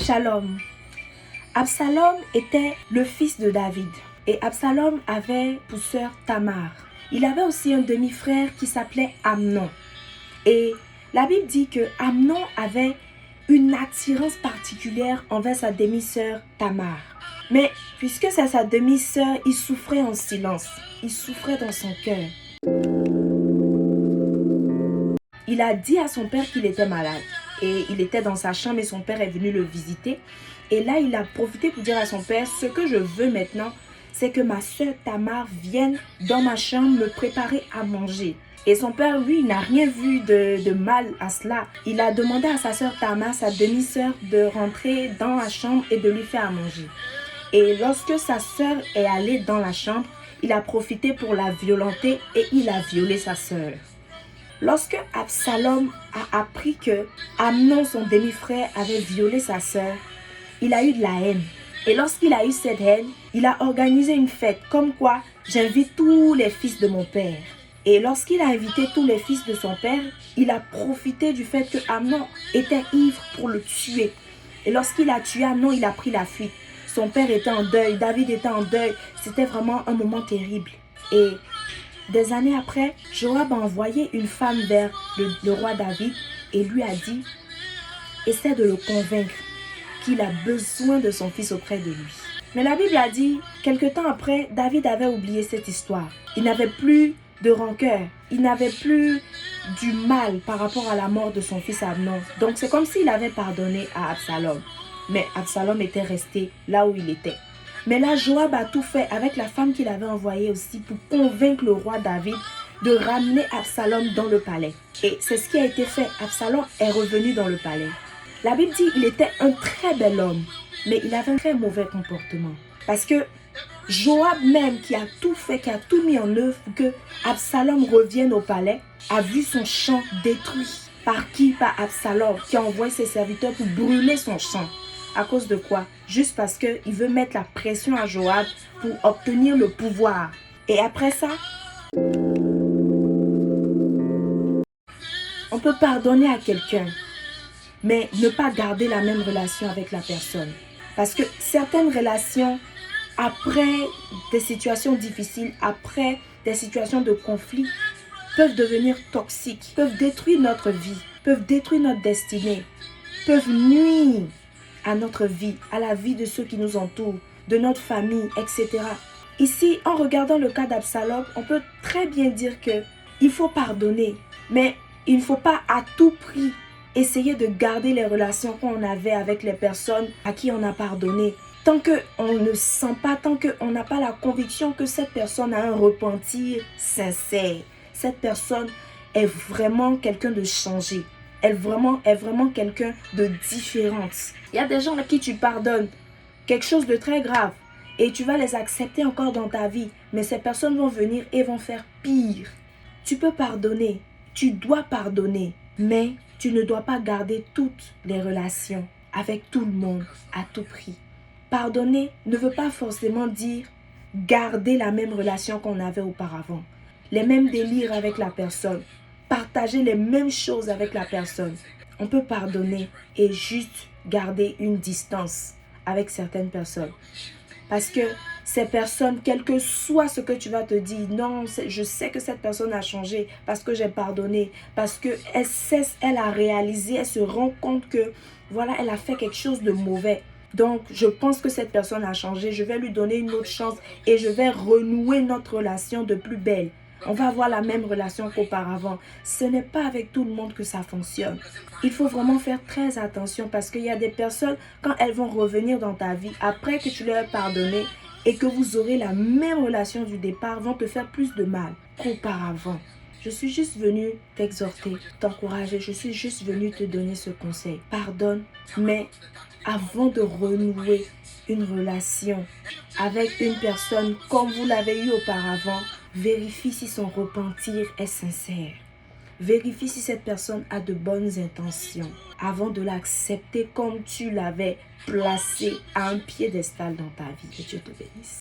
Shalom. Absalom était le fils de David et Absalom avait pour sœur Tamar. Il avait aussi un demi-frère qui s'appelait Amnon. Et la Bible dit que Amnon avait une attirance particulière envers sa demi-sœur Tamar. Mais puisque c'est sa demi-sœur, il souffrait en silence. Il souffrait dans son cœur. Il a dit à son père qu'il était malade. Et il était dans sa chambre et son père est venu le visiter. Et là, il a profité pour dire à son père, ce que je veux maintenant, c'est que ma sœur Tamar vienne dans ma chambre me préparer à manger. Et son père, lui, n'a rien vu de mal à cela. Il a demandé à sa sœur Tamar, sa demi-sœur, de rentrer dans la chambre et de lui faire à manger. Et lorsque sa sœur est allée dans la chambre, il a profité pour la violenter et il a violé sa sœur. Lorsque Absalom a appris que Amnon, son demi-frère, avait violé sa sœur, il a eu de la haine. Et lorsqu'il a eu cette haine, il a organisé une fête comme quoi j'invite tous les fils de mon père. Et lorsqu'il a invité tous les fils de son père, il a profité du fait que Amnon était ivre pour le tuer. Et lorsqu'il a tué Amnon, il a pris la fuite. Son père était en deuil, David était en deuil. C'était vraiment un moment terrible. Et des années après, Joab a envoyé une femme vers le roi David et lui a dit « Essaie de le convaincre qu'il a besoin de son fils auprès de lui. » Mais la Bible a dit, quelque temps après, David avait oublié cette histoire. Il n'avait plus de rancœur. Il n'avait plus du mal par rapport à la mort de son fils Amnon. Donc c'est comme s'il avait pardonné à Absalom. Mais Absalom était resté là où il était. Mais là, Joab a tout fait avec la femme qu'il avait envoyée aussi pour convaincre le roi David de ramener Absalom dans le palais. Et c'est ce qui a été fait. Absalom est revenu dans le palais. La Bible dit qu'il était un très bel homme, mais il avait un très mauvais comportement. Parce que Joab même, qui a tout fait, qui a tout mis en œuvre pour que Absalom revienne au palais, a vu son champ détruit. Par qui? Par Absalom, qui a envoyé ses serviteurs pour brûler son champ. À cause de quoi? Juste parce qu'il veut mettre la pression à Joab pour obtenir le pouvoir. Et après ça, on peut pardonner à quelqu'un, mais ne pas garder la même relation avec la personne. Parce que certaines relations, après des situations difficiles, après des situations de conflit, peuvent devenir toxiques, peuvent détruire notre vie, peuvent détruire notre destinée, peuvent nuire à notre vie, à la vie de ceux qui nous entourent, de notre famille, etc. Ici, en regardant le cas d'Absalom, on peut très bien dire que il faut pardonner, mais il ne faut pas à tout prix essayer de garder les relations qu'on avait avec les personnes à qui on a pardonné. Tant qu'on ne sent pas, tant qu'on n'a pas la conviction que cette personne a un repentir sincère, cette personne est vraiment quelqu'un de changé. Elle est vraiment quelqu'un de différente. Il y a des gens à qui tu pardonnes quelque chose de très grave et tu vas les accepter encore dans ta vie. Mais ces personnes vont venir et vont faire pire. Tu peux pardonner, tu dois pardonner, mais tu ne dois pas garder toutes les relations avec tout le monde à tout prix. Pardonner ne veut pas forcément dire garder la même relation qu'on avait auparavant. Les mêmes délires avec la personne. Partager les mêmes choses avec la personne. On peut pardonner et juste garder une distance avec certaines personnes. Parce que ces personnes, quel que soit ce que tu vas te dire, non, je sais que cette personne a changé parce que j'ai pardonné, parce qu'elle a réalisé, elle se rend compte que, voilà, elle a fait quelque chose de mauvais. Donc, je pense que cette personne a changé, je vais lui donner une autre chance et je vais renouer notre relation de plus belle. On va avoir la même relation qu'auparavant. Ce n'est pas avec tout le monde que ça fonctionne. Il faut vraiment faire très attention parce qu'il y a des personnes, quand elles vont revenir dans ta vie, après que tu leur aies pardonné et que vous aurez la même relation du départ, vont te faire plus de mal qu'auparavant. Je suis juste venue t'exhorter, t'encourager. Je suis juste venue te donner ce conseil. Pardonne, mais avant de renouer une relation avec une personne comme vous l'avez eu auparavant, vérifie si son repentir est sincère. Vérifie si cette personne a de bonnes intentions avant de l'accepter comme tu l'avais placé à un piédestal dans ta vie. Que Dieu te bénisse.